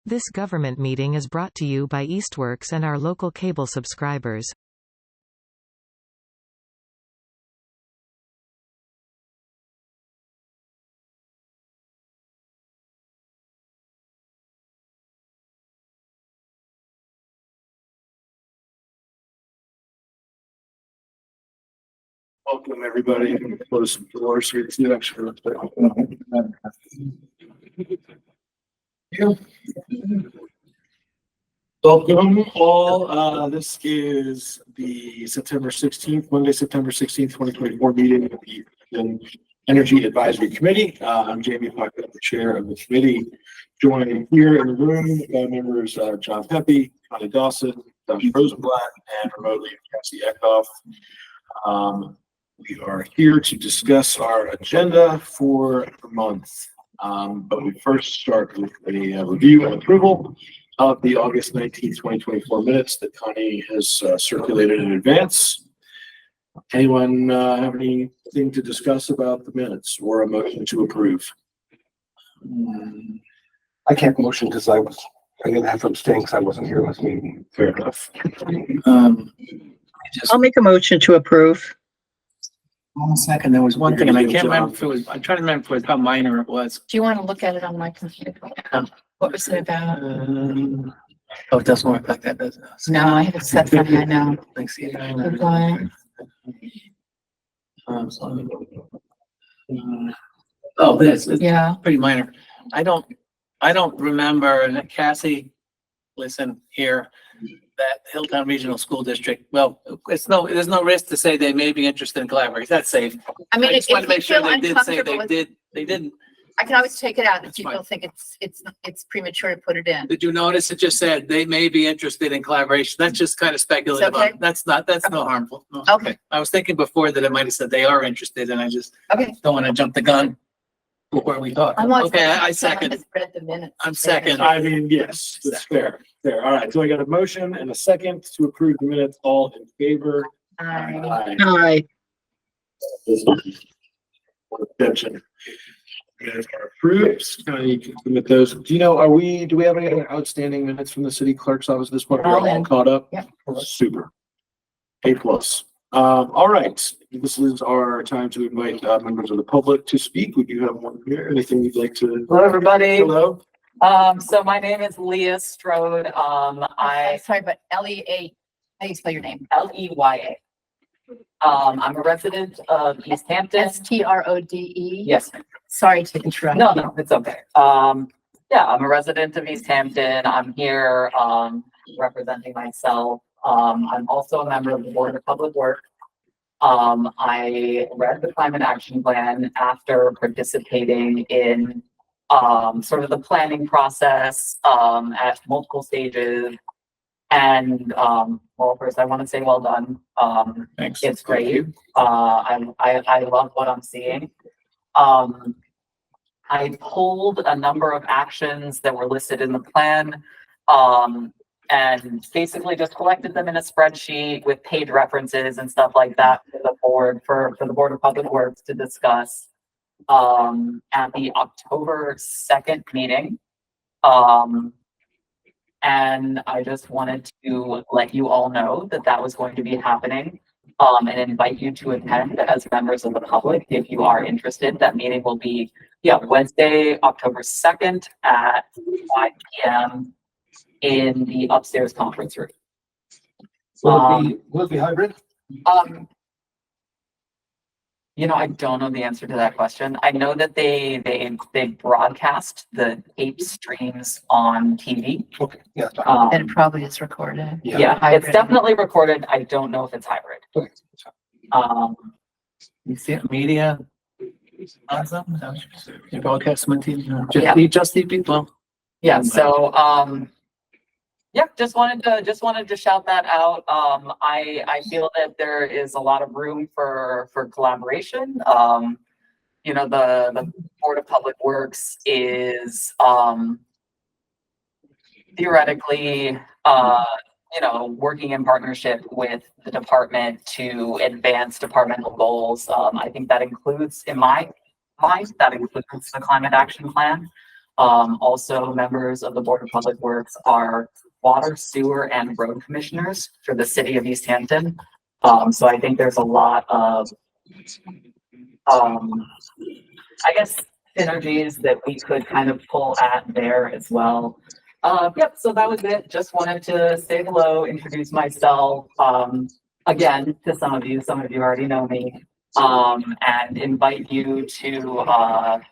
This government meeting is brought to you by Eastworks and our local cable subscribers. Welcome, everybody. I'm going to close some doors here too. Actually, welcome all. This is the September 16th, Monday, September 16th, 2024 meeting of the Energy Advisory Committee. I'm Jamie Puckett, the chair of the committee. Joining here in the room, members John Pepe, Connie Dawson, Josh Rosenblatt, and remotely Cassie Eckhoff. We are here to discuss our agenda for the month, but we first start with a review and approval of the August 19th, 2024 minutes that Connie has circulated in advance. Anyone have anything to discuss about the minutes or a motion to approve? I can't motion because I'm going to have to abstain because I wasn't here last meeting. Fair enough. I'll make a motion to approve. 1 second, there was one thing, and I can't remember if it was, I'm trying to remember if it was how minor it was. Do you want to look at it on my computer? What was it about? Oh, it doesn't work like that, does it? No, I have it set from that now. Thanks. Goodbye. Oh, this is Yeah. pretty minor. I don't remember, and Cassie, listen here, that Hilltown Regional School District, well, there's no risk to say they may be interested in collaborating. That's safe. I mean, I if just want to you make sure feel they did say uncomfortable with, they didn't. I can always take it out if That's people fine. think it's premature to put it in. Did you notice it just said they may be interested in collaboration? That's just kind of speculative. okay. That's no harmful. No. Okay. I was thinking before that it might have said they are interested, and I just Okay. don't want to jump the gun before we talk. I want. Okay, I second. Just read the minutes. I'm second. I mean, yes, that's fair. Fair. All right. So I got a motion and a second to approve the minutes. All in favor? Aye. Aye. Abstention. Minutes are approved. Connie, you can submit those. Do you know, do we have any other outstanding minutes from the city clerk's office at this point? We're All all in. caught up? Yep. Super. A plus. All right. This is our time to invite members of the public to speak. We do have one here. Anything you'd like to? Hello, everybody. Hello. So my name is Leah Strode. Sorry, but L-E-A, how do you spell your name? Leya. I'm a resident of Easthampton. S-T-R-O-D-E? Yes. Sorry to interrupt. No, it's okay. Yeah, I'm a resident of Easthampton. I'm here, representing myself. I'm also a member of the Board of Public Works. I read the climate action plan after participating in sort of the planning process at multiple stages. And well, first I want to say well done. Thanks. It's great. I love what I'm seeing. I pulled a number of actions that were listed in the plan. And basically just collected them in a spreadsheet with page references and stuff like that for the board, for the Board of Public Works to discuss at the October 2nd meeting. And I just wanted to let you all know that that was going to be happening and invite you to attend as members of the public if you are interested. That meeting will be Wednesday, October 2nd at 5 p.m. in the upstairs conference room. Will it be hybrid? I don't know the answer to that question. I know that they broadcast the tape streams on TV. Okay, yeah. And it probably is recorded. Yeah, it's Hybrid. definitely recorded. I don't know if it's hybrid. Okay. You see it, media. Awesome. Your broadcast my team. Yeah. Just the people. Yeah, so just wanted to shout that out. I feel that there is a lot of room for collaboration. The Board of Public Works is theoretically working in partnership with the department to advance departmental goals. I think that includes, in my mind, that includes the climate action plan. Also, members of the Board of Public Works are water, sewer, and road commissioners for the city of Easthampton. So I think there's a lot of, I guess, synergies that we could kind of pull at there as well. Yep, so that was it. Just wanted to say hello, introduce myself, again, to some of you already know me, and invite you to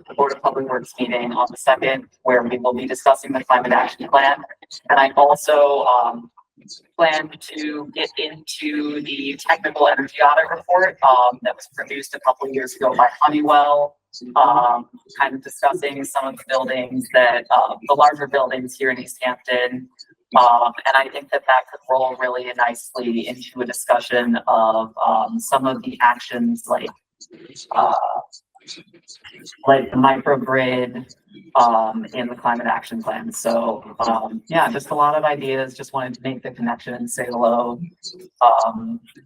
the Board of Public Works meeting on the 2nd, where we will be discussing the climate action plan. And I also plan to get into the technical energy audit report that was produced a couple of years ago by Honeywell, kind of discussing some of the buildings that, the larger buildings here in Easthampton. And I think that that could roll really nicely into a discussion of some of the actions like the microgrid in the climate action plan. So yeah, just a lot of ideas. Just wanted to make the connection and say hello.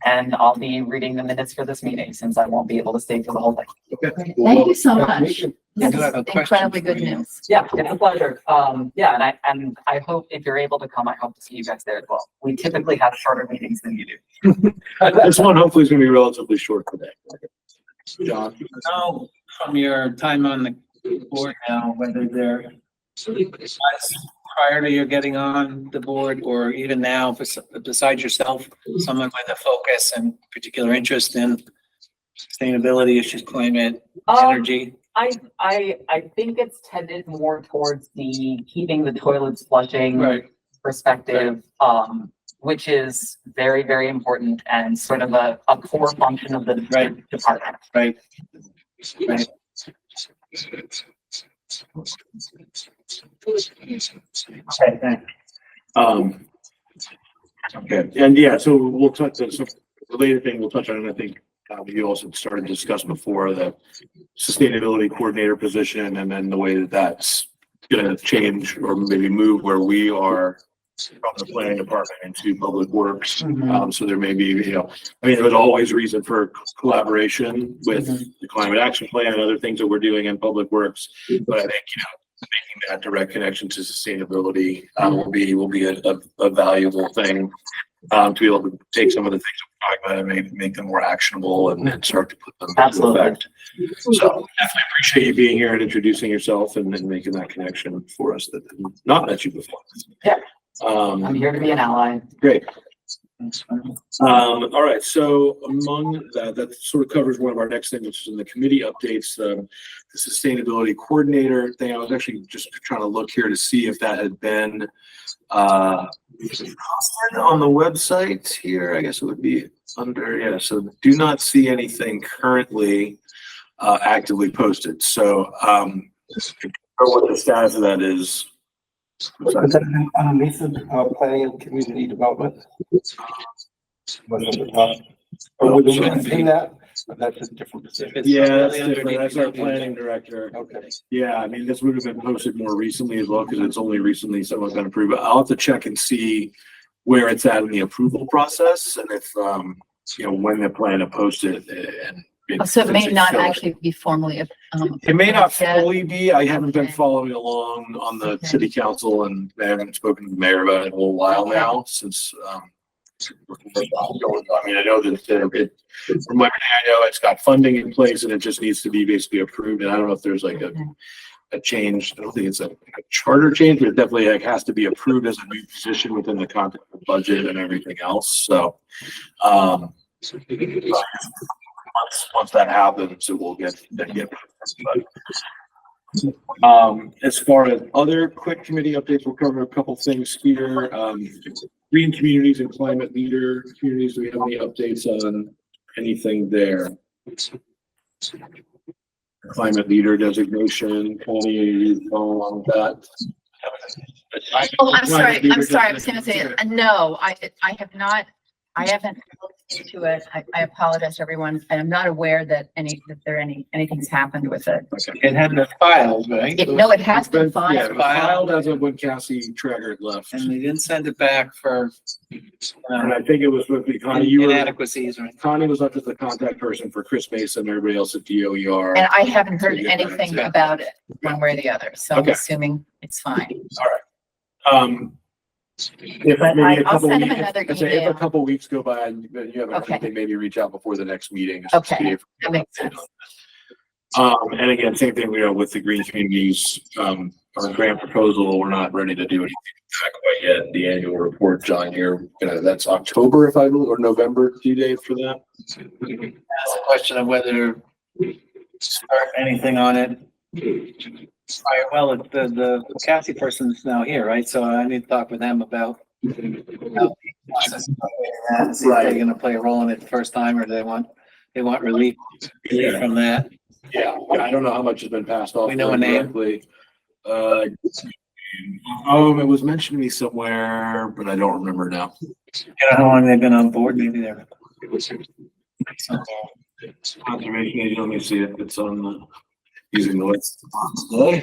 And I'll be reading the minutes for this meeting since I won't be able to stay for the whole thing. Okay. Thank you so much. This I have a is question incredibly for good you. news. Yeah, it's a pleasure. Yeah, and I hope if you're able to come, I hope to see you guys there as well. We typically have shorter meetings than you do. This one hopefully is going to be relatively short today. John. Know from your time on the board now, whether they're prior to your getting on the board or even now, besides yourself, someone with a focus and particular interest in sustainability issues, climate, energy. I think it's tended more towards the keeping the toilets flushing perspective, which is very, very important and sort of a core function of the department. Right. Okay, thanks. Okay, and yeah, so we'll touch on some related thing we'll touch on, and I think you also started to discuss before the sustainability coordinator position, and then the way that that's going to change or maybe move where we are from the planning department into public works. So there may be, you know, I mean, there's always reason for collaboration with the climate action plan and other things that we're doing in public works. But I think, you know, making that direct connection to sustainability will be a valuable thing to be able to take some of the things we're talking about and make them more actionable and start to put them into effect. So definitely appreciate you being here and introducing yourself and then making that connection for us that did not met you before. Yeah. I'm here to be an ally. Great. All right. So among that sort of covers one of our next things, which is in the committee updates, the sustainability coordinator thing. I was actually just trying to look here to see if that had been on the website here. I guess it would be under, so do not see anything currently actively posted. So what the status of that is. Was that underneath the planning and community development? Or would you in that? That's a different position. Yeah, that's different. That's our planning director. Okay. Yeah, I mean, this would have been posted more recently as well, because it's only recently someone's been approved. I'll have to check and see where it's at in the approval process and if, you know, when they're planning to post it. And So it may not actually be formally. It may not yet. fully be. I haven't been Okay. following along on the Okay. city council, and I haven't spoken to the mayor about it in a little while now since, I mean, I know that from everything I know, it's got funding in place and it just needs to be basically approved. And I don't know if there's like a change. I don't think it's a charter change, but it definitely like has to be approved as a new position within the context of budget and everything else. So, once that happens, it will get. As far as other quick committee updates, we'll cover a couple things here. Green communities and climate leader communities. Do we have any updates on anything there? Climate leader designation, Connie, you follow along with that? Oh, I'm sorry. I was going to say, no, I have not. I haven't looked to it. I apologize, everyone. I'm not aware that anything's happened with it. It hadn't been filed, right? No, it has been Yeah, filed. it was filed as of when Cassie Traggart left. And they didn't send it back for And I think it was with the Connie, you were, inadequacies or anything. Connie was left as the contact person for Chris Mason, everybody else at DOER. And I haven't heard Yeah. anything about it one way or the other, so I'm Okay. assuming it's fine. If But maybe a I'll couple send him weeks, another I'd say if email. a couple weeks go by and you haven't heard Okay. anything, maybe reach out before the next meeting. just to Okay. see if- That makes sense. And again, same thing, with the green communities, our grant proposal, we're not ready to do anything quite yet. The annual report, John, here, that's October, if I believe, or November due date for that. That's a question of whether to start anything on it. All right, well, the Cassie person's now here, right? So I need to talk with them about how the process is going and see if they're gonna play a role in it the first time, or they want relief from that. Yeah, I don't know how much has been passed off. We know a name? directly. It was mentioned to me somewhere, but I don't remember now. You know how long they've been on board? Maybe they're. Conservation agent, let me see if it's on the, using the list today.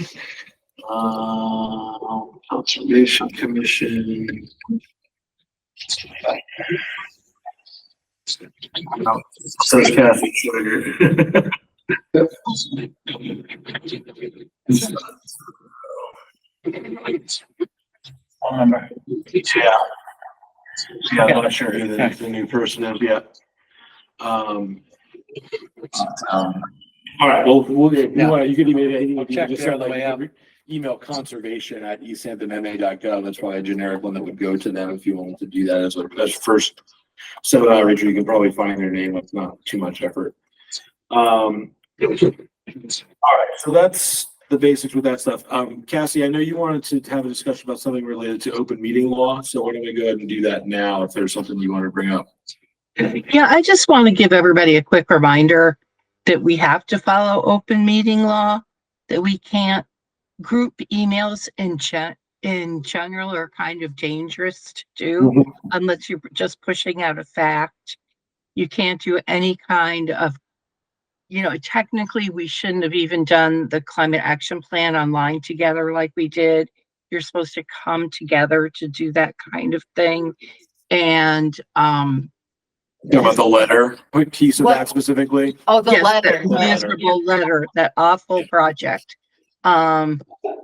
Conservation Commission. No, says Kathy Schwager. Phone number. Yeah. Yeah, I'm not sure who the new person is yet. All right, well, you can email, I'll check there on the way out. email conservation@easthamptonma.gov. That's probably a generic one that would go to them if you wanted to do that as first. So outreach, you can probably find their name with not too much effort. All right, so that's the basics with that stuff. Cassie, I know you wanted to have a discussion about something related to open meeting law, so why don't we go ahead and do that now if there's something you want to bring up. Yeah, I just want to give everybody a quick reminder that we have to follow open meeting law, that we can't group emails in general are kind of dangerous to do unless you're just pushing out a fact. You can't do any kind of, technically we shouldn't have even done the climate action plan online together like we did. You're supposed to come together to do that kind of thing. And, Talk about the letter, what piece of What? that specifically? Oh, the yes, letter. that miserable letter, that awful project.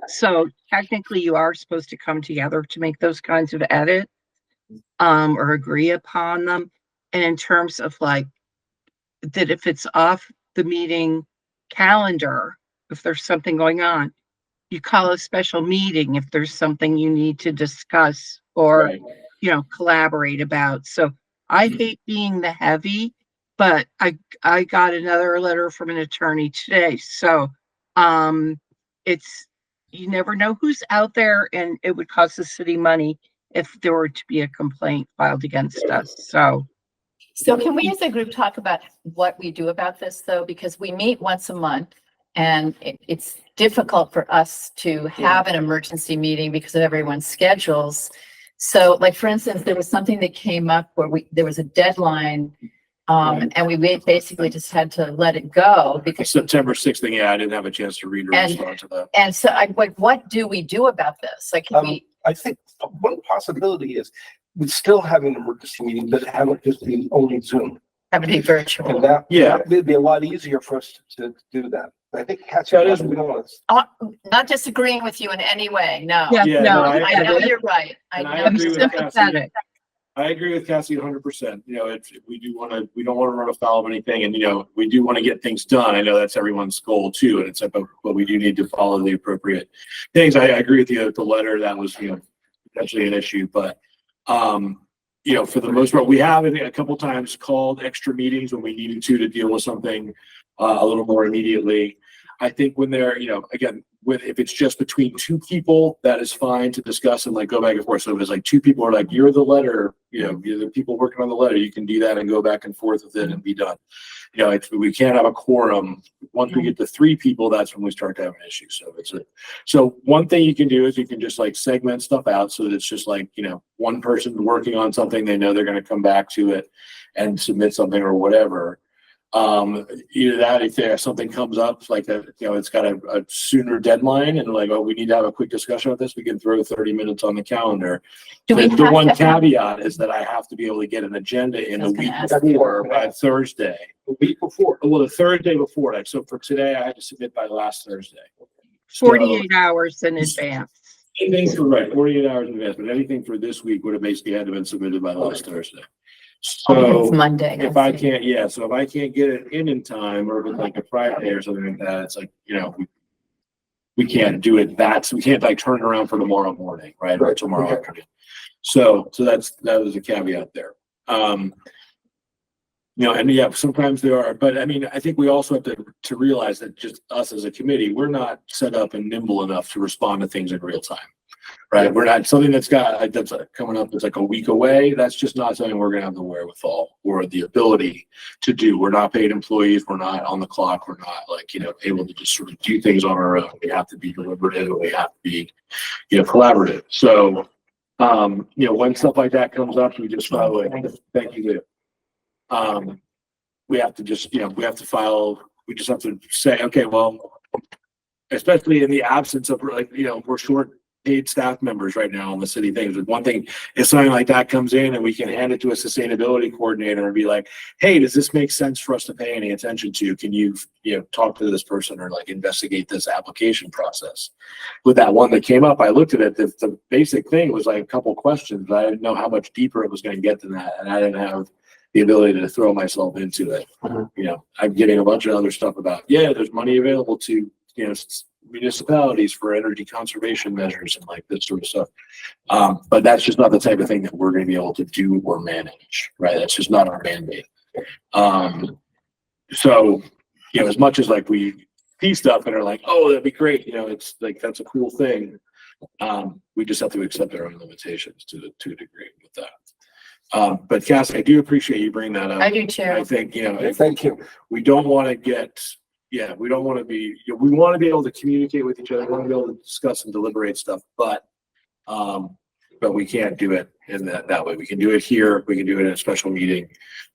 So technically you are supposed to come together to make those kinds of edits, or agree upon them. And in terms of like, that if it's off the meeting calendar, if there's something going on, you call a special meeting if there's something you need to discuss or, Right. Collaborate about. So I hate being the heavy, but I got another letter from an attorney today. So, you never know who's out there, and it would cost the city money if there were to be a complaint filed against us. So Can we as a group talk about what we do about this though? Because we meet once a month and it's difficult for us to have an emergency meeting because of everyone's schedules. So like, for instance, there was something that came up where there was a deadline, and we basically just had to let it go because. September 6th thing, yeah, I didn't have a chance to read or And- respond to that. And so what do we do about this? Like, can we, I think one possibility is we still have an emergency meeting, but have it just be only Zoom. have it be virtual? And that, Yeah. it'd be a lot easier for us to do that. I think Kat's That is- Not disagreeing with you in any way, no. yeah, Yeah, no, no, I know I you're right. I And I know I'm agree you're with right. sympathetic. I agree with Cassie 100%. We don't want to run afoul of anything, and we do want to get things done. I know that's everyone's goal too, and but we do need to follow the appropriate things. I agree with you. The letter that was potentially an issue, but for the most part, we have a couple times called extra meetings when we needed to deal with something a little more immediately. I think when they're again, if it's just between two people, that is fine to discuss and like go back and forth. So if it's like two people are like, you're the letter, you're the people working on the letter, you can do that and go back and forth with it and be done. We can't have a quorum. Once we get to three people, that's when we start to have an issue. So one thing you can do is you can just like segment stuff out so that it's just like, one person working on something, they know they're going to come back to it and submit something or whatever. Either that, if there's something comes up like it's got a sooner deadline and like, oh, we need to have a quick discussion of this, we can throw 30 minutes on the calendar. The one caveat is that I have to be able to get an agenda in a week before, by Thursday. A week before. Well, the Thursday before, like, so for today, I had to submit by last Thursday. 48 hours in advance. Anything for, right, 48 hours in advance, but anything for this week would have basically had to been submitted by last Thursday. It's So Monday. if I can't, so if I can't get it in time, or if it's like a Friday or something like that, it's like, we can't do it. We can't like turn it around for tomorrow morning, right? Or tomorrow afternoon. So that was a caveat there. And sometimes there are, but I mean, I think we also have to realize that just us as a committee, we're not set up and nimble enough to respond to things in real time. Right. We're not something that's coming up that's like a week away. That's just not something we're going to have the wherewithal or the ability to do. We're not paid employees. We're not on the clock. We're not like, able to just sort of do things on our own. We have to be deliberative. We have to be, collaborative. So, when stuff like that comes up, we just file it. Thank you. We have to just, we have to file. We just have to say, okay, well, especially in the absence of like, we're short paid staff members right now on the city things. One thing is something like that comes in and we can hand it to a sustainability coordinator and be like, hey, does this make sense for us to pay any attention to? Can you, talk to this person or like investigate this application process? With that one that came up, I looked at it. The basic thing was like a couple questions, but I didn't know how much deeper it was going to get than that. And I didn't have the ability to throw myself into it. I'm getting a bunch of other stuff about, there's money available to, municipalities for energy conservation measures and like this sort of stuff. But that's just not the type of thing that we're going to be able to do or manage, right? That's just not our mandate. So, as much as like we see stuff and are like, oh, that'd be great. It's like, that's a cool thing. We just have to accept our own limitations to a degree with that. But Cassie, I do appreciate you bringing that up. I do too. I think, Thank you. we don't want to get, we don't want to be, we want to be able to communicate with each other. We want to be able to discuss and deliberate stuff, but we can't do it in that way. We can do it here. We can do it in a special meeting.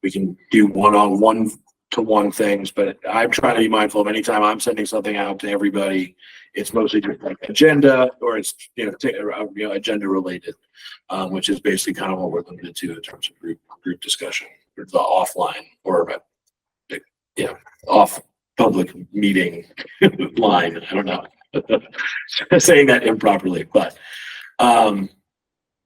We can do one-on-one things, but I'm trying to be mindful of anytime I'm sending something out to everybody, it's mostly just like agenda or it's, agenda related, which is basically kind of what we're limited to in terms of group discussion or the offline or off public meeting line. I don't know. Saying that improperly, but all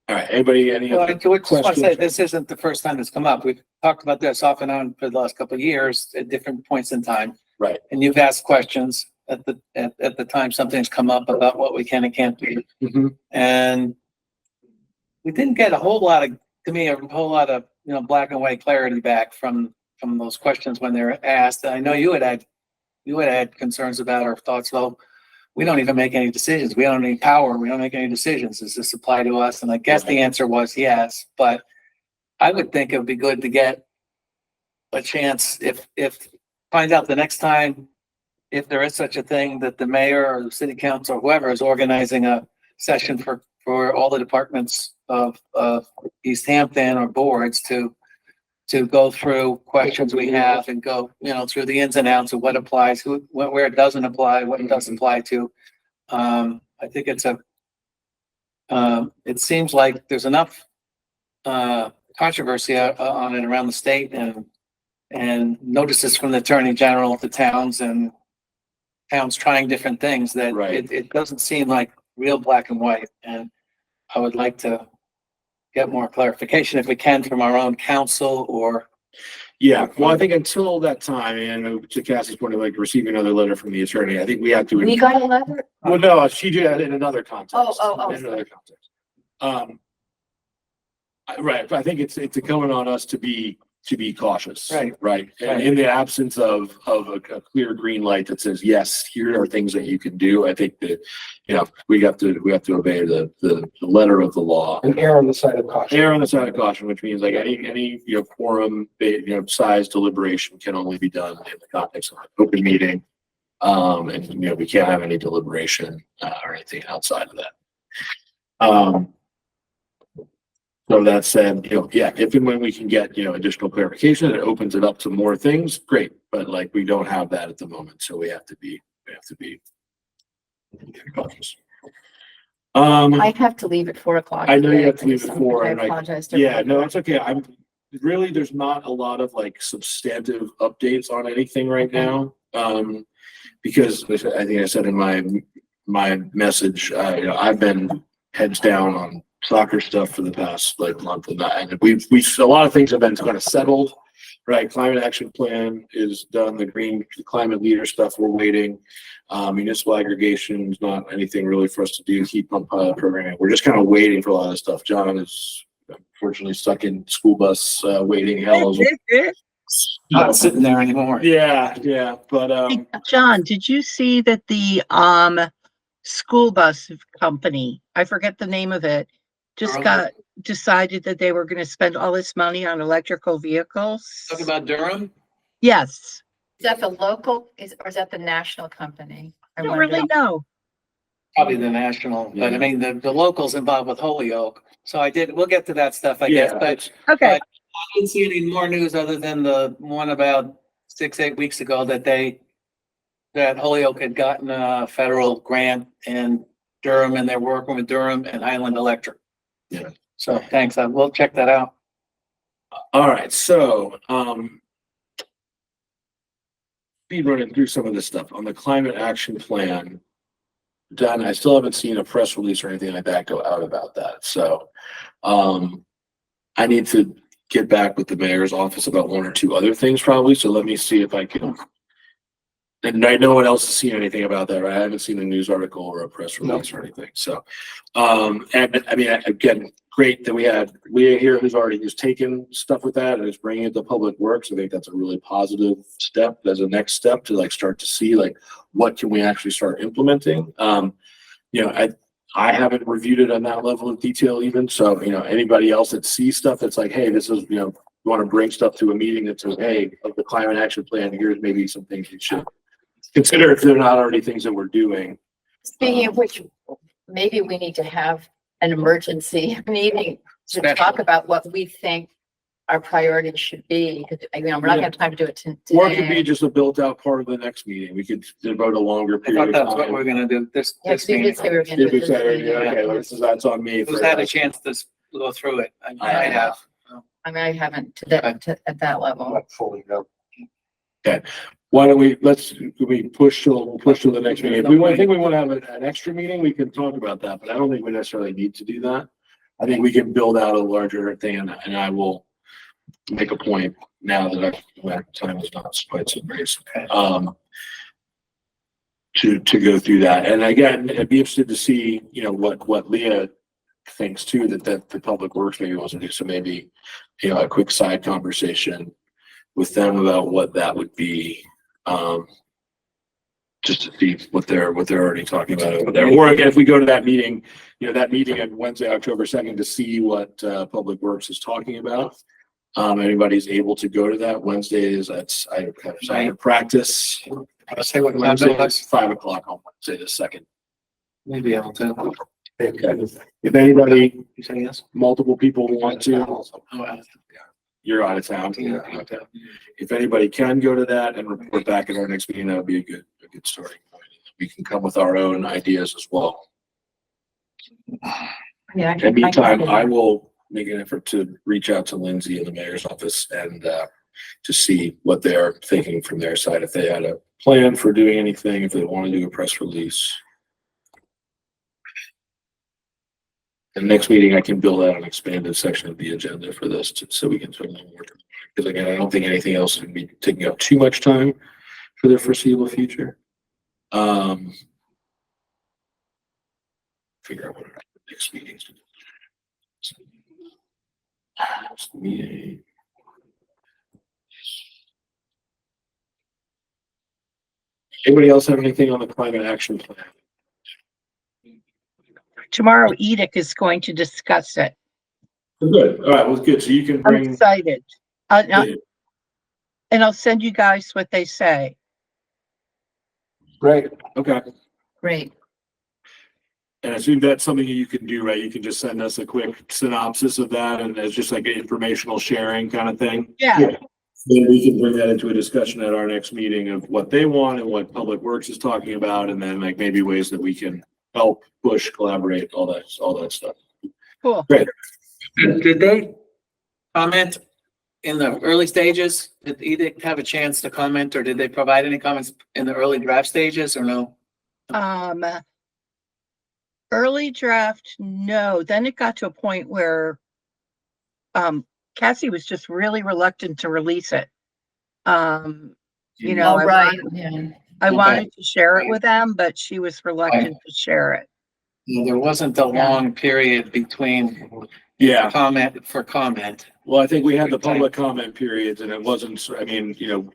right. Anybody? Any other just want to questions? say this isn't the first time it's come up. We've talked about this off and on for the last couple of years at different points in time. Right. And you've asked questions at the time something's come up about what we can and can't do. Mm-hmm. And we didn't get a whole lot of black and white clarity back from those questions when they were asked. And I know you had concerns about our thoughts. Well, we don't even make any decisions. We don't have any power. We don't make any decisions. Does this apply to us? And I guess the answer was yes, but I would think it would be good to get a chance if find out the next time, if there is such a thing, that the mayor or the city council or whoever is organizing a session for all the departments of Easthampton or boards to go through questions we have and go, through the ins and outs of what applies, where it doesn't apply, what it doesn't apply to. I think it seems like there's enough controversy on it around the state and notices from the Attorney General to towns and towns trying different things that it doesn't seem like real black and white. And I would like to get more clarification if we can from our own council or. Yeah, well, I think until that time, and to Cassie's point of like receiving another letter from the attorney, I think we have to. We got a letter? Well, no, she did that in another context. In another context. Right, but I think it's incumbent on us to be to be cautious. Right. Right. And Right. in the absence of a clear green light that says, yes, here are things that you can do. I think that, we have to obey the letter of the law. And err on the side of caution. Err on the side of caution, which means like any quorum, size deliberation can only be done in the context of an open meeting. And we can't have any deliberation or anything outside of that. So that said, if and when we can get, additional clarification, it opens it up to more things, great. But like, we don't have that at the moment, so we have to be cautious. I have to leave at 4 o'clock. I know you today. have to leave at 4, I and apologize. to yeah, everyone. no, it's okay. There's not a lot of like substantive updates on anything right now. Because I think I said in my message, I've been heads down on soccer stuff for the past like month, and we've a lot of things have been kind of settled, right? Climate action plan is done. The green climate leader stuff, we're waiting. Municipal aggregation is not anything really for us to do. Heat pump pilot programming, we're just kind of waiting for a lot of stuff. John is unfortunately stuck in school bus waiting hell. Not sitting there anymore. Yeah, but Hey, John, did you see that the school bus company, I forget the name of it, just Durham? decided that they were going to spend all this money on electrical vehicles? Talk about Durham? Yes. Is that the local or is that the national company? I don't really know. Probably the national, but I mean, the locals involved with Holyoke. So we'll get to that stuff, I guess, but Okay. I didn't see any more news other than the one about 6-8 weeks ago that Holyoke had gotten a federal grant in Durham, and they're working with Durham and Highland Electric. Yeah. So thanks. We'll check that out. all right, so speed running through some of this stuff on the climate action plan. Done. I still haven't seen a press release or anything like that go out about that. So I need to get back with the mayor's office about 1 or 2 other things probably. So let me see if I can. And no one else has seen anything about that, right? I haven't seen a news article or a press release or anything. So, and I mean, again, great that we had Leah here who's taken stuff with that and is bringing it to Public Works. I think that's a really positive step as a next step to like start to see like what can we actually start implementing. I haven't reviewed it on that level of detail even. So, anybody else that sees stuff that's like, hey, this is, you want to bring stuff to a meeting that says, hey, of the climate action plan, here's maybe some things you should consider if they're not already things that we're doing. Speaking of which, maybe we need to have an emergency meeting to Special. talk about what we think our priorities should be. Because, we're not gonna have time to do it Or it could be today. just a built out part of the next meeting. We could devote a longer I period thought of that's what time. we're gonna do this Yeah, 'cause we meeting. did say we were gonna do Did we it say, this meeting. okay, well, that's on me. Who's had a chance to go through it? I have. I mean, I haven't at that level. Not fully, no. Why don't we push till the next meeting? If we want, I think we want to have an extra meeting, we can talk about that, but I don't think we necessarily need to do that. I think we can build out a larger thing and I will make a point now that time is not quite so great. To go through that. And again, I'd be interested to see, what Leah thinks too, that the Public Works maybe wants to do. So maybe, a quick side conversation with them about what that would be. Just to see what they're already talking about over there. Or again, if we go to that meeting, that meeting on Wednesday, October 2nd, to see what Public Works is talking about. Anybody's able to go to that. Wednesday is I have practice. I'll say what Wednesday is 5 o'clock on Wednesday the 2nd. Maybe able to. Okay. If anybody, You say yes? multiple people want to, Oh, you're out of town. Okay. If anybody can go to that and report back at our next meeting, that would be a good starting point. We can come with our own ideas as well. Yeah. In the meantime, I will make an effort to reach out to Lindsay in the mayor's office and to see what they're thinking from their side, if they had a plan for doing anything, if they want to do a press release. The next meeting, I can build out an expanded section of the agenda for this, so we can certainly work. Because again, I don't think anything else would be taking up too much time for the foreseeable future. Figure out what our next meetings. Meeting. Anybody else have anything on the climate action plan? Tomorrow, Edic is going to discuss it. Good. All right. Well, good. So you can I'm bring. excited. And I'll send you guys what they say. Great. Okay. Great. And I assume that's something you can do, right? You can just send us a quick synopsis of that and as just like an informational sharing kind of thing. Yeah. Then we can bring that into a discussion at our next meeting of what they want and what Public Works is talking about, and then like maybe ways that we can help, push, collaborate, all that stuff. Cool. Great. Did they comment in the early stages? Did Edic have a chance to comment, or did they provide any comments in the early draft stages, or no? Early draft, no. Then it got to a point where Cassie was just really reluctant to release it. You know, Oh, right. Yeah. I wanted to share it with them, but she was reluctant to share it. Yeah, there wasn't a long period between Yeah. comment. Well, I think we had the public comment periods and it wasn't, I mean, you know,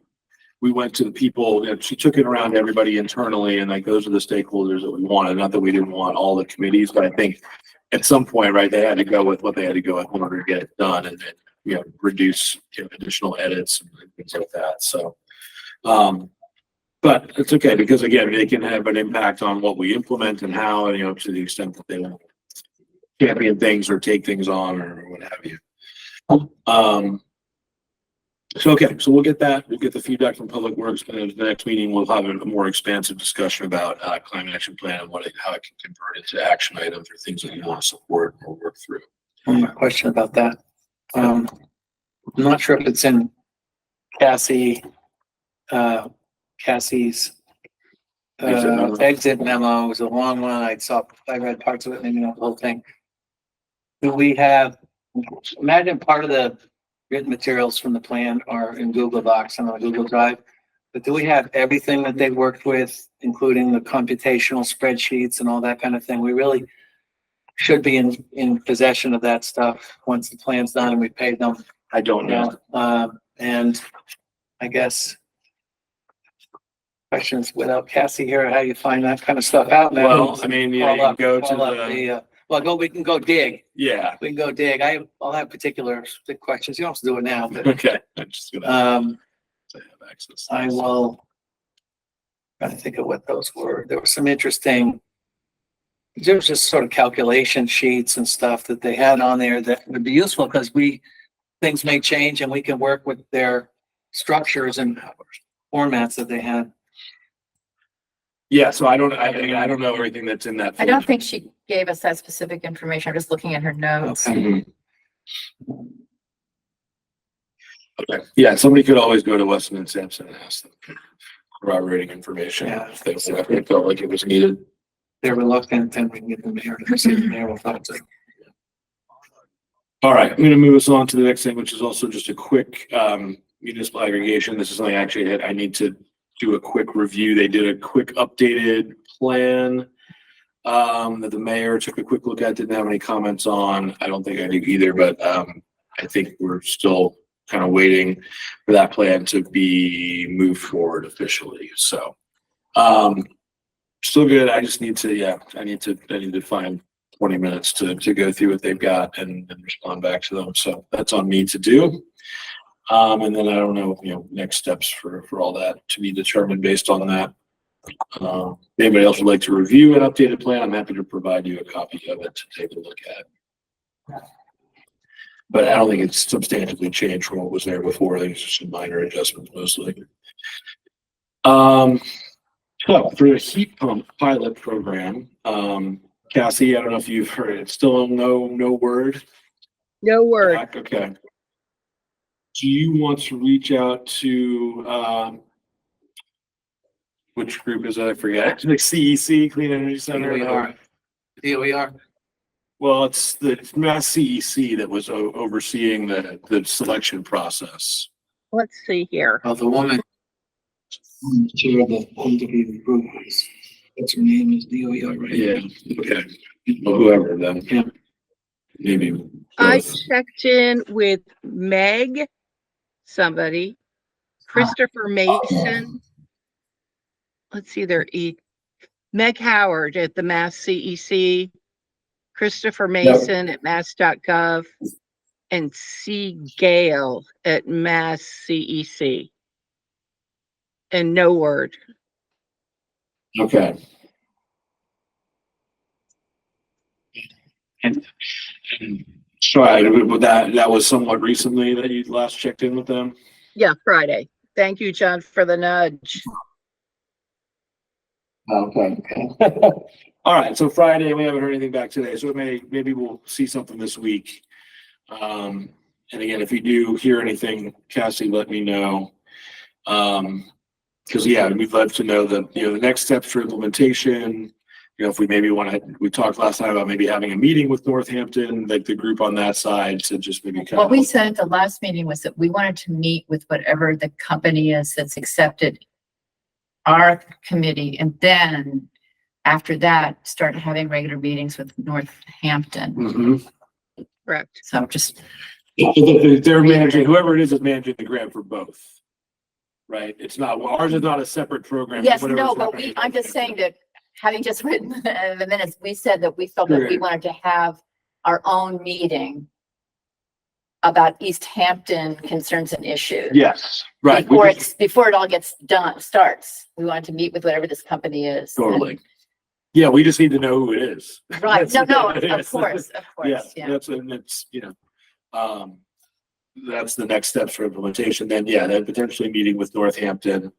we went to the people, you know, she took it around to everybody internally and like, those are the stakeholders that we wanted. Not that we didn't want all the committees, but I think at some point, right, they had to go with what they had to go with in order to get it done and then, you know, reduce, you know, additional edits and things like that. So, but it's okay because again, they can have an impact on what we implement and how, you know, to the extent that they want to champion things or take things on or what have you. So, okay, so we'll get that. We'll get the feedback from Public Works, and the next meeting we'll have a more expansive discussion about climate action plan and how it can convert into action items or things that you want to support or work through. One more question about that. I'm not sure if it's in Cassie's Exit memo. exit memo. It was a long one. I read parts of it, maybe not the whole thing. Do we have, imagine part of the written materials from the plan are in Google Docs and on Google Drive, but do we have everything that they worked with, including the computational spreadsheets and all that kind of thing? We really should be in possession of that stuff once the plan's done and we paid them. I don't know. And I guess questions without Cassie here, how you find that kind of stuff out now? Well, I mean, you know, you can go to the, we can go dig. yeah. We can go dig. I'll have particular questions. You don't have to do it now, but Okay. I'm just gonna have access. I will try to think of what those were. There were some interesting, there was just sort of calculation sheets and stuff that they had on there that would be useful because things may change and we can work with their structures and formats that they had. Yeah, so I don't know everything that's in that. I don't think she gave us that specific information. I'm just looking at her notes. Okay. Okay. Yeah, somebody could always go to Weston and Sampson and ask them for corroborating information if they felt like it was needed. They're reluctant, and we can get the mayor to see the mayor will talk to them. All right, I'm gonna move us on to the next thing, which is also just a quick municipal aggregation. This is something actually I need to do a quick review. They did a quick updated plan that the mayor took a quick look at, didn't have any comments on. I don't think I do either, but I think we're still kind of waiting for that plan to be moved forward officially. So still good. I just need to, I need to find 20 minutes to go through what they've got and respond back to them. So that's on me to do. And then I don't know, next steps for all that to be determined based on that. Anybody else would like to review an updated plan? I'm happy to provide you a copy of it to take a look at. But I don't think it's substantially changed from what was there before. I think it's just some minor adjustments mostly. So for the heat pump pilot program, Cassie, I don't know if you've heard it. Still no word? No word. Okay. Do you want to reach out to which group is that? I forget. Like CEC, Clean Energy Center. DOER. Well, it's Mass CEC that was overseeing the selection process. Let's see here. Oh, the woman. Chair of the interview group. What's her name? Is DOER, right? Yeah. Okay. Well, whoever then. Yeah. Maybe. I checked in with Meg, somebody, Christopher Mason, let's see, Meg Howard at the Mass CEC, Christopher Mason at mass.gov, and C. Gale at Mass CEC. And no word. Okay. And So that was somewhat recently that you last checked in with them? Yeah, Friday. Thank you, John, for the nudge. Okay. All right, so Friday, we haven't heard anything back today, so maybe we'll see something this week. And again, if you do hear anything, Cassie, let me know. Because yeah, we'd love to know the next steps for implementation. If we maybe we talked last time about maybe having a meeting with Northampton, like the group on that side, to just maybe kind What of. we said at the last meeting was that we wanted to meet with whatever the company is that's accepted our committee, and then after that, start having regular meetings with Northampton. Mhm. Correct. So just, They're managing, whoever it is managing the grant for both. Right? It's not, ours is not a separate program. yes, whatever's no, but happening. I'm just saying that having just written the minutes, we said that we felt that we Right. wanted to have our own meeting about Easthampton concerns and issues. Yes, right. Before it all gets starts. We wanted to meet with whatever this company is. Totally. Yeah, we just need to know who it is. Right, no, That's- of course, Yeah, yeah. that's the next steps for implementation. Then, yeah, then potentially meeting with Northampton,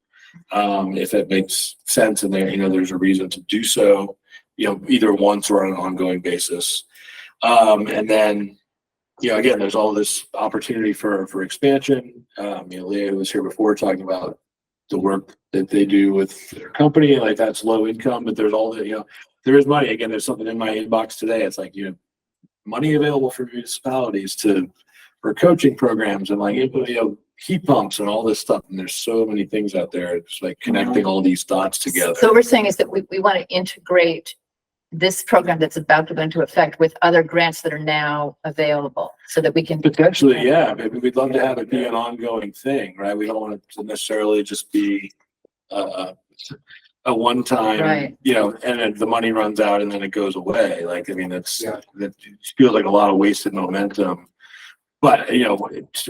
if it makes sense and there's a reason to do so, either once or on an ongoing basis. And then, again, there's all this opportunity for expansion. Leah was here before talking about the work that they do with their company, like that's low income, but there's all the, there is money. Again, there's something in my inbox today. It's like, money available for municipalities for coaching programs and heat pumps and all this stuff. And there's so many things out there. It's like connecting all these dots together. So what we're saying is that we want to integrate this program that's about to go into effect with other grants that are now available so that we can. Potentially, yeah. Maybe we'd love to have it be an ongoing thing, right? We don't want it to necessarily just be a one-time, Right. And then the money runs out and then it goes away. That feels like a lot of wasted momentum. But,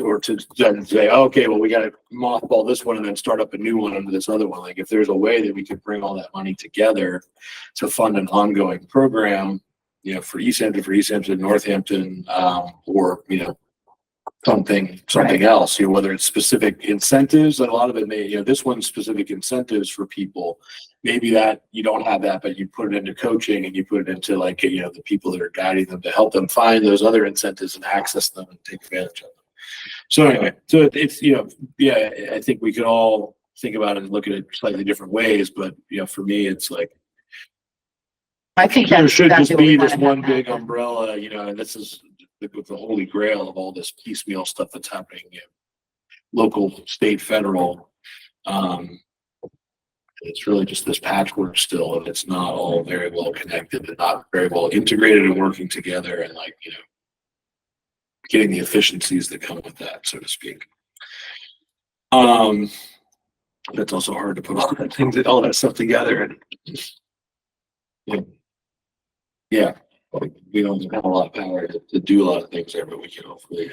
or to then say, okay, well, we got to mothball this one and then start up a new one under this other one. Like if there's a way that we could bring all that money together to fund an ongoing program, for Easthampton, Northampton, or, something Right. else, whether it's specific incentives, and a lot of it may, this one's specific incentives for people. Maybe that you don't have that, but you put it into coaching and you put it into the people that are guiding them to help them find those other incentives and access them and take advantage of them. So anyway, it's, I think we could all think about it and look at it slightly different ways, but for me, it's like, I think there that's should exactly just what we be want this to one have big happen. umbrella, and this is the holy grail of all this piecemeal stuff that's happening, local, state, federal. It's really just this patchwork still, and it's not all very well connected and not very well integrated and working together and getting the efficiencies that come with that, so to speak. That's also hard to put all that stuff together and yeah. We don't have a lot of power to do a lot of things there, but we can hopefully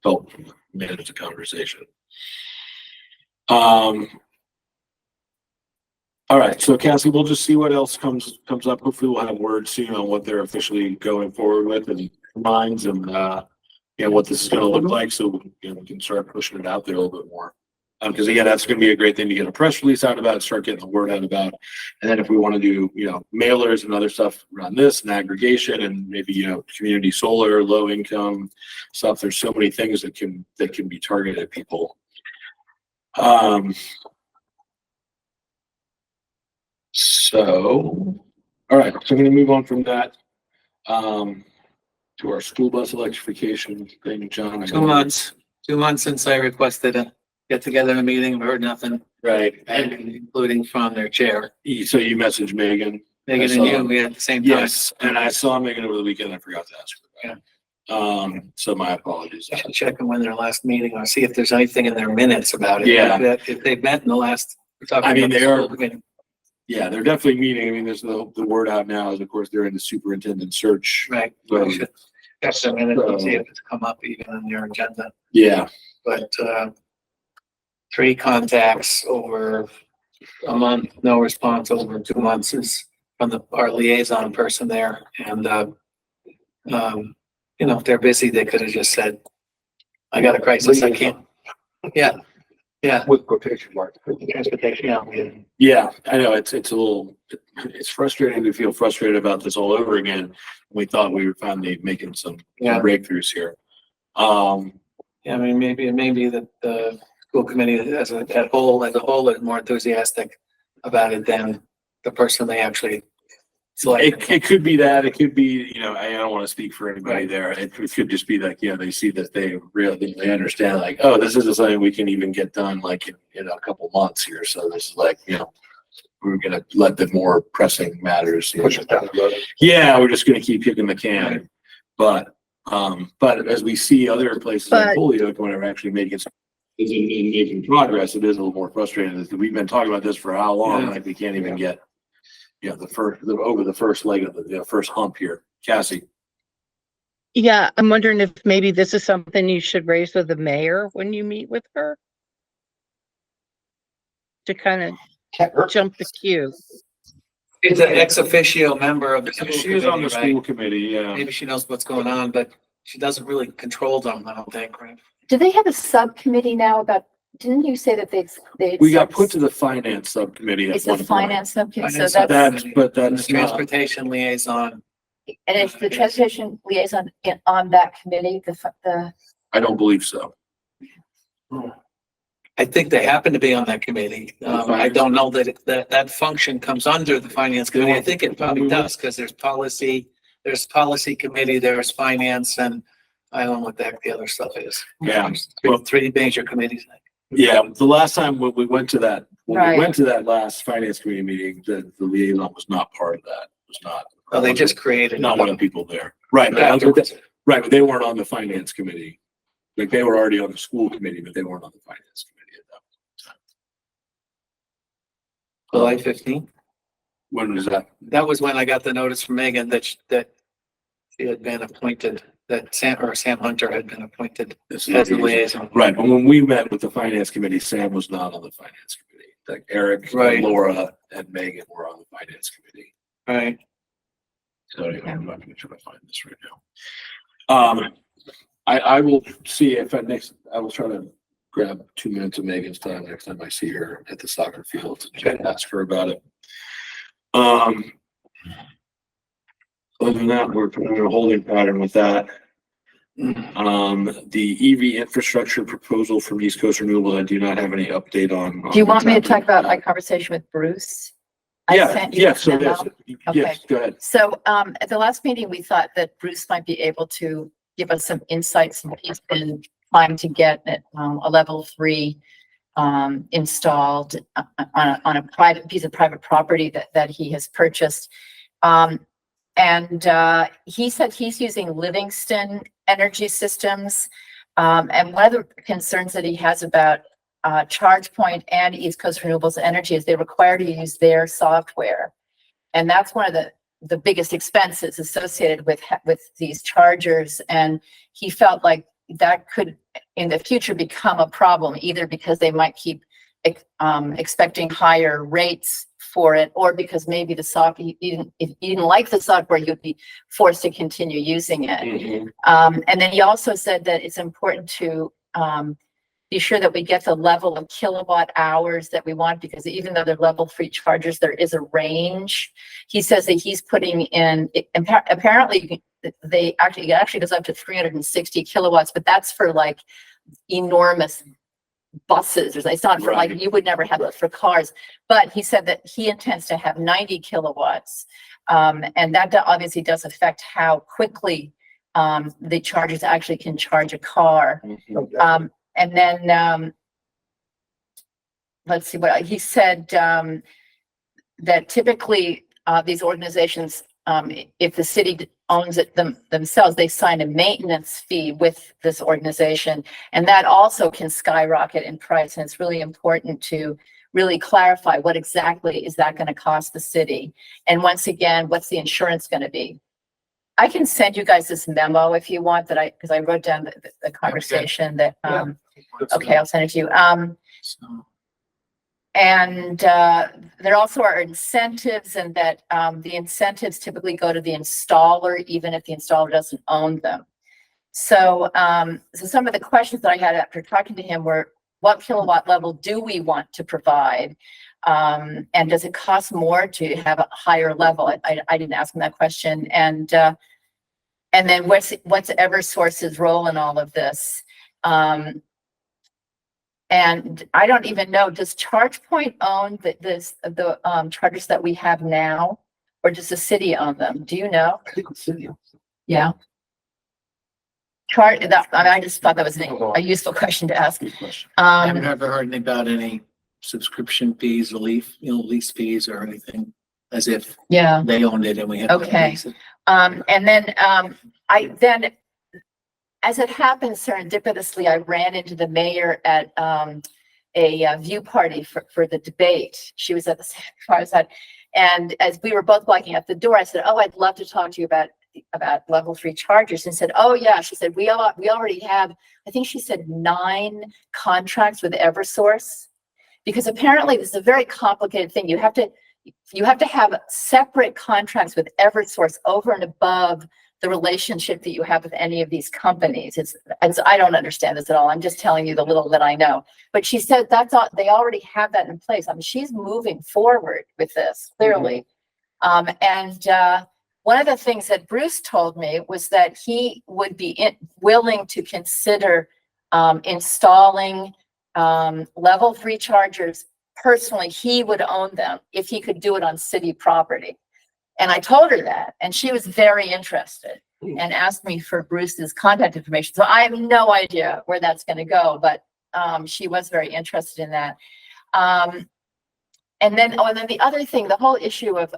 help manage the conversation. All right, so Cassie, we'll just see what else comes up. Hopefully we'll have word soon on what they're officially going forward with and minds and what this is going to look like, so we can start pushing it out there a little bit more. Because again, that's going to be a great thing to get a press release out about, start getting the word out about. And then if we want to do, mailers and other stuff around this and aggregation and maybe, community solar, low income stuff, there's so many things that can be targeted at people. So, all right, so I'm going to move on from that to our school bus electrification thing, John. 2 months, 2 months since I requested a get together in a meeting, I've heard nothing, Right. and including from their chair. So you messaged Megan. Megan and you, we had the same time. Yes, and I saw Megan over the weekend. I forgot to ask her about it. So my apologies. I should check on when their last meeting or see if there's anything in their minutes about it. Yeah. If they've met in the last. we're talking I mean, about the they are- school committee. Yeah, they're definitely meeting. I mean, there's the word out now is, of course, they're in the superintendent search. Right. So, We should catch them in it and see if it's come up even on your agenda. yeah, But 3 contacts over a month, no response over 2 months is from our liaison person there. And you know, if they're busy, they could have just said, I got a crisis, I can't. Yeah, yeah. With quotation marks. Transportation, yeah. yeah, I know it's it's frustrating to feel frustrated about this all over again. We thought we were finally making some Yeah. breakthroughs here. Yeah, I mean, maybe that the school committee as a whole is more enthusiastic about it than the person they actually select. It could be that, it could be, you know, I don't want to speak for anybody there. It could just be like, you know, they see that they understand like, oh, this isn't something we can even get done like in a couple months here. So this is like, you know, we're gonna let the more pressing matters Push it down the road. Yeah, we're just gonna keep kicking the can. But as we see other places like But- Holyoke, when we're actually making progress, it is a little more frustrating. We've been talking about this for how long? Yeah. Like we can't even get, you know, over the first leg of the first hump here. Cassie. Yeah, I'm wondering if maybe this is something you should raise with the mayor when you meet with her. To kind of Can't hurt. jump the queue. She's an ex officio member of the school She is on the committee, school right? committee, yeah. Maybe she knows what's going on, but she doesn't really control them, I don't think, right? Do they have a subcommittee now about, didn't you say that they? We got put to the finance subcommittee at It's one a point. finance subcommittee, so Finance that's, But And the that's not, transportation liaison. and it's the transportation liaison on that committee, the, I don't believe so. I think they happen to be on that committee. I don't know that function comes under the finance committee. I think it probably does, because there's policy committee, there's finance, and I don't know what the heck the other stuff is. Yeah. There's 3 major committees. Yeah, the last time when we went to that, Right. last finance committee meeting, the liaison was not part of that. Was not. Oh, they just created. Not one of the people there. Right, but Afterwards. right, but they weren't on the finance committee. Like they were already on the school committee, but they weren't on the finance committee at that time. July 15th. When was that? That was when I got the notice from Megan that she had been appointed, that Sam Hunter had been appointed This as the is- liaison. Right, but when we met with the finance committee, Sam was not on the finance committee. Like Eric, Right. Laura, and Megan were on the finance committee. Right. So anyway, I'm not gonna try to find this right now. I will see if I will try to grab 2 minutes of Megan's time next time I see her at the soccer field and ask her about it. Other than that, we're in a holding pattern with that. The EV infrastructure proposal from East Coast Renewables, I do not have any update on. do you want what's me to talk happening. about my conversation with Bruce? I Yeah, sent you yeah, the so memo. yes, go ahead. So, at the last meeting, we thought that Bruce might be able to give us some insights, and he's been trying to get a level 3 installed on a private piece of private property that he has purchased. And he said he's using Livingston Energy Systems. And one of the concerns that he has about ChargePoint and East Coast Renewables Energy is they require to use their software. And that's one of the biggest expenses associated with these chargers. And he felt like that could in the future become a problem, either because they might keep expecting higher rates for it, or because maybe the software, if you didn't like the software, you'd be forced to continue using it. Mhm. And then he also said that it's important to be sure that we get the level of kilowatt hours that we want, because even though they're level 3 chargers, there is a range. He says that he's putting in, apparently it actually goes up to 360 kilowatts, but that's for like enormous buses. It's not for like, Right. you would never have it for cars, but he said that he intends to have 90 kilowatts. And that obviously does affect how quickly the chargers actually can charge a car. Mhm. And then, let's see what he said, that typically, these organizations, if the city owns it themselves, they sign a maintenance fee with this organization. And that also can skyrocket in price. And it's really important to really clarify what exactly is that going to cost the city. And once again, what's the insurance going to be? I can send you guys this memo if you want because I wrote down the conversation that, okay, I'll send it to you. And there also are incentives, and that the incentives typically go to the installer, even if the installer doesn't own them. So, so some of the questions that I had after talking to him were, what kilowatt level do we want to provide? And does it cost more to have a higher level? I didn't ask him that question. And then what's Eversource's role in all of this? And I don't even know, does ChargePoint own the chargers that we have now, or does the city own them? Do you know? I think the city. Yeah. I just thought that was a useful question to ask. Good question. I've never heard anything about any subscription fees, lease fees or anything, as if Yeah. they owned it and we had to Okay. lease it. And then as it happens serendipitously, I ran into the mayor at a view party for the debate. She was at the same before I was at, and as we were both walking out the door, I said, "Oh, I'd love to talk to you about level 3 chargers." And said, "Oh yeah," she said, we already have," I think she said 9 contracts with Eversource, because apparently this is a very complicated thing. You have to have separate contracts with Eversource over and above the relationship that you have with any of these companies. I don't understand this at all. I'm just telling you the little that I know. But she said that's all, they already have that in place. I mean, she's moving forward with this clearly. One of the things that Bruce told me was that he would be willing to consider installing level 3 chargers. Personally, he would own them if he could do it on city property. And I told her that, and she was very interested and asked me for Bruce's contact information. So I have no idea where that's going to go, but she was very interested in that. And then the other thing, the whole issue of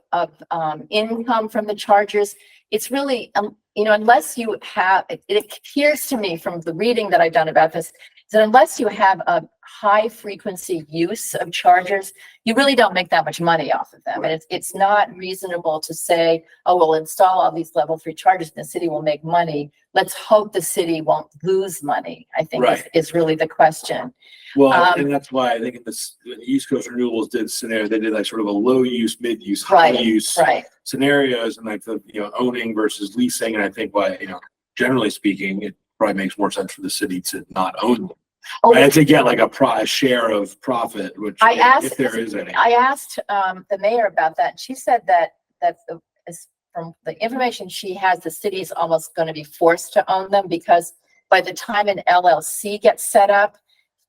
income from the chargers, it's really, unless you have, it appears to me from the reading that I've done about this, that unless you have a high frequency use of chargers, you really don't make that much money off of them. Right. And it's not reasonable to say, oh, we'll install all these level 3 chargers and the city will make money. Let's hope the city won't lose money, I think is really the question. Well, and that's why I think in this East Coast Renewables did scenario, they did like sort of a low use, mid use, high use scenarios, and like the owning versus leasing. And I think why generally speaking, it probably makes more sense for the city to not own them. Oh, and to get like a share of profit, which if there is any. I asked the mayor about that, and she said that from the information she has, the city is almost going to be forced to own them, because by the time an LLC gets set up,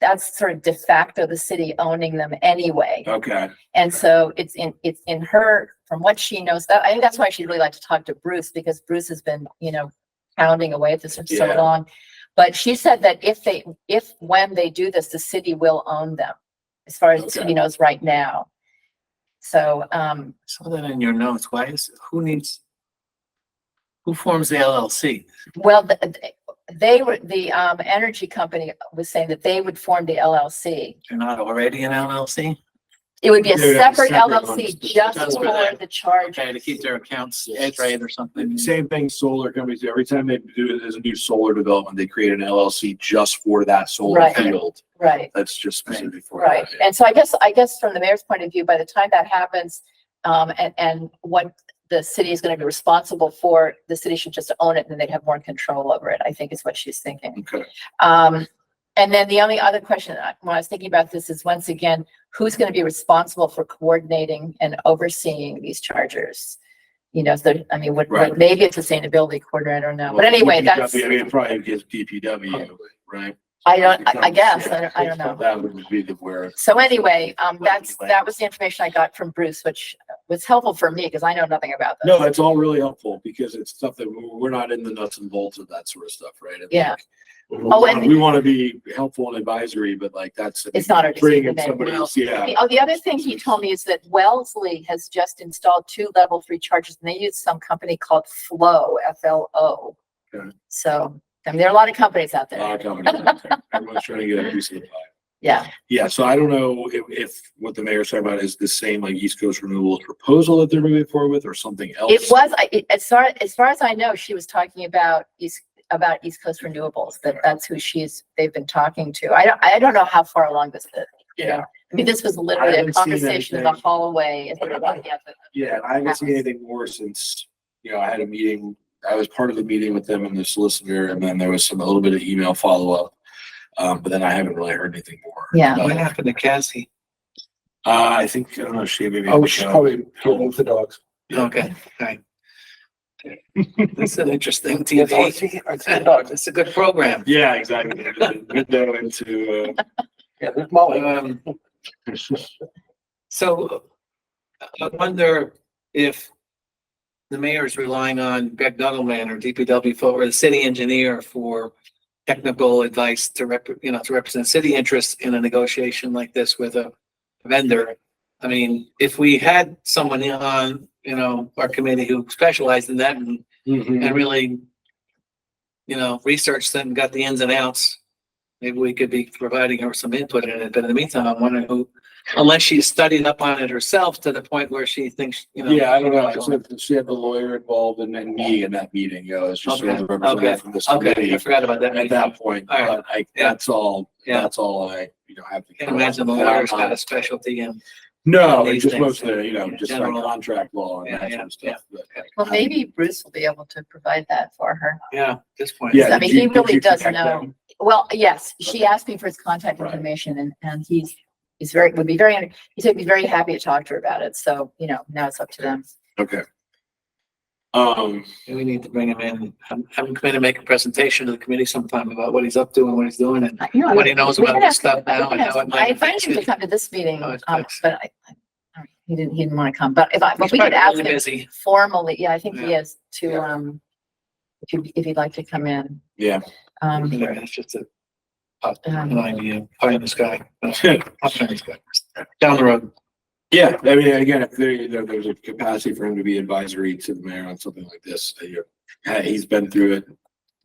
that's sort of de facto the city owning them anyway. Okay. And so it's in her, from what she knows, that I think that's why she'd really like to talk to Bruce, because Bruce has been pounding away at this for so long. But she said that when they do this, the city will own them, as far as the city knows right now. So saw that in your notes. Who forms the LLC? Well, the energy company was saying that they would form the LLC. They're not already an LLC? It would be a separate LLC ones. just for the charge. Okay, to keep their accounts straight or something. Same thing solar companies do. Every time they do it as a new solar development, they create an LLC just for that solar field. Right. That's just specific for that. And so I guess from the mayor's point of view, by the time that happens, and what the city is going to be responsible for, the city should just own it, and then they'd have more control over it, I think is what she's thinking. Okay. And then the only other question when I was thinking about this is, once again, who's going to be responsible for coordinating and overseeing these chargers? Maybe it's a sustainability coordinator, I don't know. Well, but anyway, it probably gives DPW, right? I guess. I don't know. That would be the where. So anyway, that was the information I got from Bruce, which was helpful for me because I know nothing about this. No, it's all really helpful because it's stuff that we're not in the nuts and bolts of that sort of stuff, right? We want to be helpful and advisory, but it's not our decision. Somebody else. Yeah. The other thing he told me is that Wellesley has just installed 2 level 3 chargers, and they use some company called Flow, FLO. Okay. So there are a lot of companies out there. A lot of companies out there. Everyone's trying to get a piece of the pie. Yeah. Yeah, so I don't know if what the mayor's talking about is the same like East Coast Renewables proposal that they're moving forward with, or something else. It was, as far as I know, she was talking about East Coast Renewables, that's who they've been talking to. I don't know how far along this is. You know? I mean, this was I literally a haven't seen conversation in the anything. hallway. Yeah, I haven't seen anything more since, I had a meeting, I was part of the meeting with them and the solicitor, and then there was a little bit of email follow-up. But then I haven't really heard anything more. Yeah. What happened to Cassie? I think, I don't know, she maybe. Oh, she's probably getting with the dogs. Okay, okay. That's an interesting Yes, I TV. see the dogs. It's a good program. Yeah, exactly. Window into, Yeah, there's Molly. So I wonder if the mayor is relying on Greg Nuttleman or DPW or the city engineer for technical advice to represent city interests in a negotiation like this with a vendor. I mean, if we had someone on, our committee who specialized in that and really, researched that and got the ins and outs, maybe we could be providing her some input in it. But in the meantime, I'm wondering who, unless she's studied up on it herself to the point where she thinks, yeah, I don't know. She had the lawyer involved and then me in that meeting, it's just sort of the representative from this Okay, I committee forgot about that. at that point. All right. But Yeah. that's all I, have to. Can't imagine the lawyer's got a specialty in. No, these it's just things. most of the, just like General. contract law and Yeah, that yeah, sort of stuff. But, Well, maybe Bruce will be able to provide that for her. Yeah, at this point. Yeah. I mean, did he really you does connect know. them? Well, yes, she Okay. asked me for his contact Right. information and he said he'd be very happy to talk to her about it. So, now it's up to them. Okay. We need to bring him in, have him come in and make a presentation to the committee sometime about what he's up to and what he's doing and what he knows we about can this ask- stuff we now can and how ask- it might I invited affect him to you. come to this meeting, Oh, it's but he didn't want to come, but He's we could probably ask really him busy. formally. Yeah, I think he Yeah. is to, if he'd like to come in. Yeah. It's just an idea, pie in the sky. Down the road. Yeah, I mean, again, if there's a capacity for him to be advisory to the mayor on something like this, he's been through it,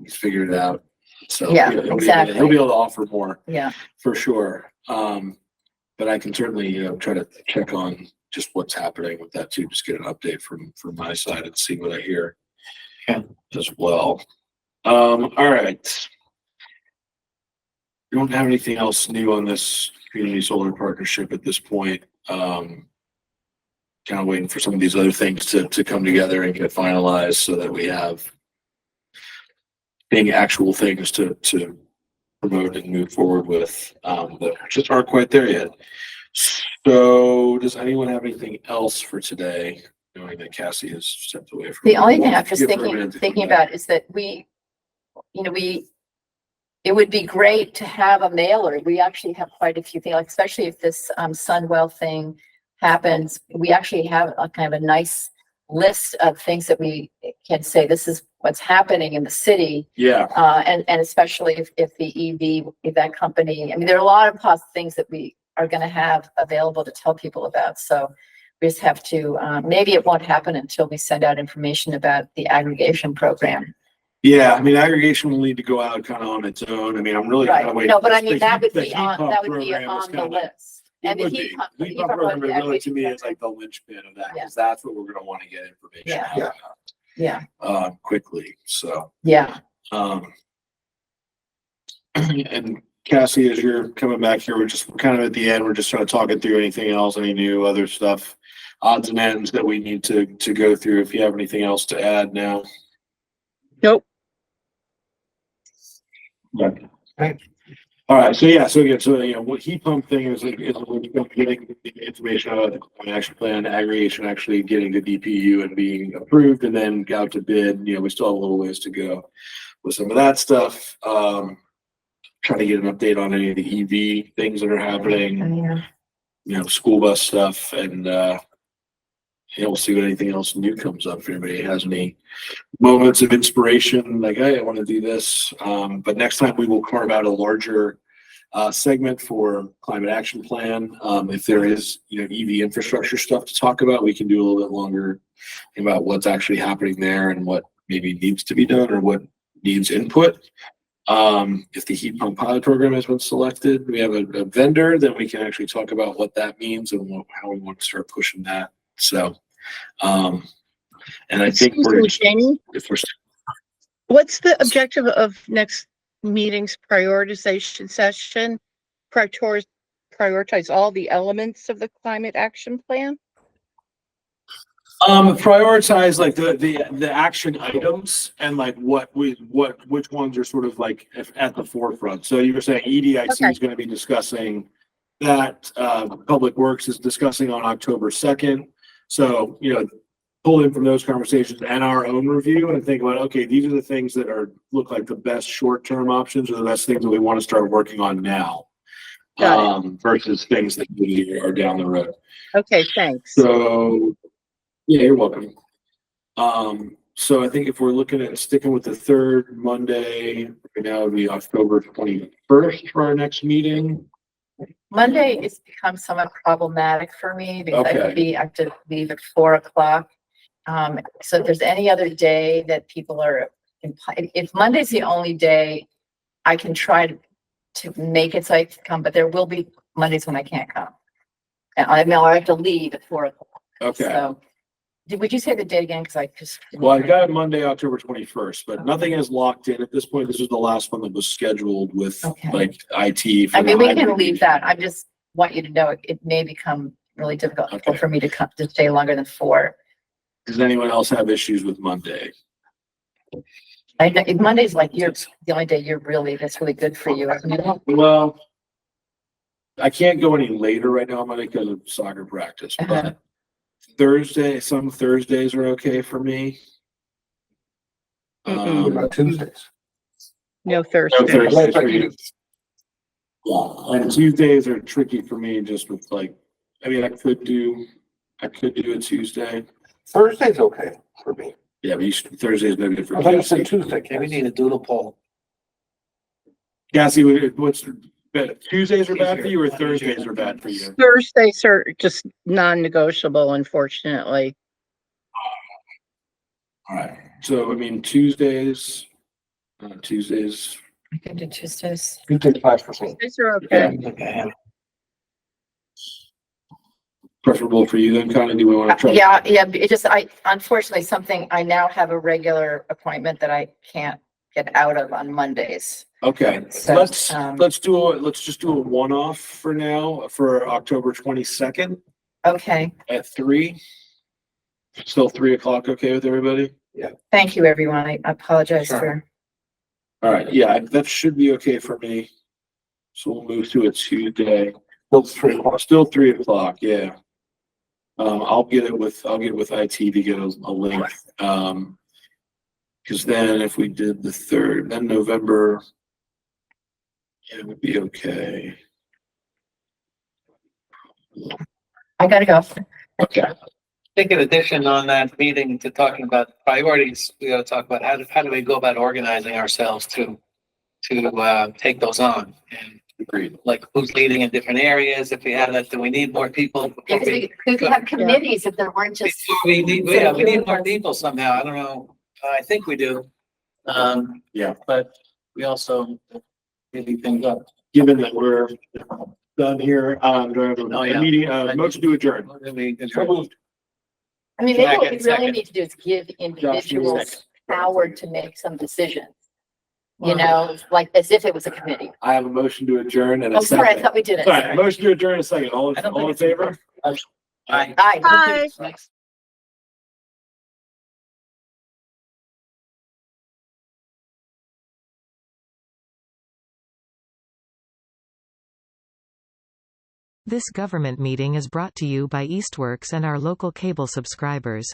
he's figured it out. So Yeah, he'll be able to- exactly. He'll be able to offer more Yeah. for sure. But I can certainly, try to check on just what's happening with that too, just get an update from my side and see what I hear. Yeah. As well. All right. We don't have anything else new on this community solar partnership at this point. Kind of waiting for some of these other things to come together and get finalized so that we have being actual things to promote and move forward with, that just aren't quite there yet. So does anyone have anything else for today, knowing that Cassie has stepped away from? The only thing I'm just Give her a minute to thinking come back. about is that it would be great to have a mailer. We actually have quite a few things, like especially if this Sunwell thing happens, we actually have a kind of a nice list of things that we can say, this is what's happening in the city. Yeah, And especially if the EV, if that company, I mean, there are a lot of things that we are going to have available to tell people about. So we just have to, maybe it won't happen until we send out information about the aggregation program. yeah, I mean, aggregation will need to go out kind of on its own. I mean, I'm really kind of Right. waiting. No, but I The mean, that would the be heat on, pump that would be program is on the kinda- list. It And the would heat be. pump. Heat pump program really to me is like the linchpin of that, Yeah. because that's what we're gonna want to get information Yeah. out Yeah, about, quickly, so. yeah. And Cassie, as you're coming back here, we're kind of at the end, we're just trying to talk it through anything else, any new other stuff, odds and ends that we need to go through, if you have anything else to add now. Nope. Right. All right, so yeah, so again, what heat pump thing is getting the information about the climate action plan, aggregation, actually getting the DPU and being approved and then out to bid. We still have a little ways to go with some of that stuff. Trying to get an update on any of the EV things that are happening, school bus stuff, and we'll see what anything else new comes up. If anybody has any moments of inspiration, like, hey, I want to do this. But next time we will carve out a larger segment for climate action plan. If there is, EV infrastructure stuff to talk about, we can do a little bit longer about what's actually happening there and what maybe needs to be done or what needs input. If the heat pump pilot program has been selected, we have a vendor, then we can actually talk about what that means and how we want to start pushing that. So, and I think Excuse me, Jamie, if we're what's the objective of next meeting's prioritization session? Prioritize all the elements of the climate action plan? prioritize like the action items and like which ones are sort of like at the forefront. So you were saying EDIC Okay. is going to be discussing that, Public Works is discussing on October 2nd. So, pull in from those conversations and our own review and think about, okay, these are the things that look like the best short-term options or the best things that we want to start working on now. Got Versus things that really are down the road. Okay, thanks. So, yeah, you're welcome. So I think if we're looking at sticking with the third Monday, right now it'd be October 21st for our next meeting. Monday has become somewhat problematic for me because Okay. I have to leave at 4:00. So if there's any other day that people are, if Monday's the only day, I can try to make it so I can come, but there will be Mondays when I can't come. And I have to leave at 4:00. Okay. So, would you say the date again? Because I just. Well, I got it Monday, October 21st, but nothing is locked in at this point. This was the last one that was scheduled with Okay. like IT. I mean, we can hybrid leave that. I just want you to know it may become really difficult Okay. for me to stay longer than 4. Does anyone else have issues with Monday? I know Monday's like the only day that's really good for you, isn't it? Well, I can't go any later right now, Monday, because of soccer practice, Uh-huh. but some Thursdays are okay for me. Mm-mm. What about Tuesdays? No No Thursday. Thursdays for you. Yeah, and Tuesdays are tricky for me just with like, I mean, I could do a Tuesday. Thursday's okay for me. Yeah, but Thursday's maybe I different. thought you said Tuesday. Okay, we need a doodle poll. Cassie, what's better? Tuesdays are bad for you or Thursdays are bad for you? Thursdays are just non-negotiable, unfortunately. All right, so I mean, Tuesdays. I can do Tuesdays. Tuesday's 5%. These are okay. Okay. Preferable for you then, kind of, do we want to try? Yeah, it just, unfortunately, I now have a regular appointment that I can't get out of on Mondays. Okay, So, let's just do a one-off for now for October 22nd Okay, at 3. Still 3:00, okay with everybody? thank you, everyone. I apologize Sure. for. All right, yeah, that should be okay for me. So we'll move to a Tuesday. Still 3:00. Still 3:00, yeah. I'll get it with IT to get a link. Cause then if we did the 3rd, then November, yeah, it would be okay. I gotta go. Okay. I think in addition on that meeting to talking about priorities, we gotta talk about how do we go about organizing ourselves to take those on? And Agreed. like who's leading in different areas? If we have that, do we need more people? Because we could have committees if there weren't just. We need more people somehow. I don't know. I think we do. Yeah. But we also really things up. Given that we're done here, do I have Oh, a yeah. meeting, motion to adjourn? I mean, maybe what we really Second. need to do is give Josh, individuals power to make some decisions. Like as if it was a committee. I have a motion to adjourn and a Oh, sorry, I second. thought we did it. All right, motion to adjourn, a second. All I don't in think it's favor? Aye. Aye. Next. This government meeting is brought to you by Eastworks and our local cable subscribers.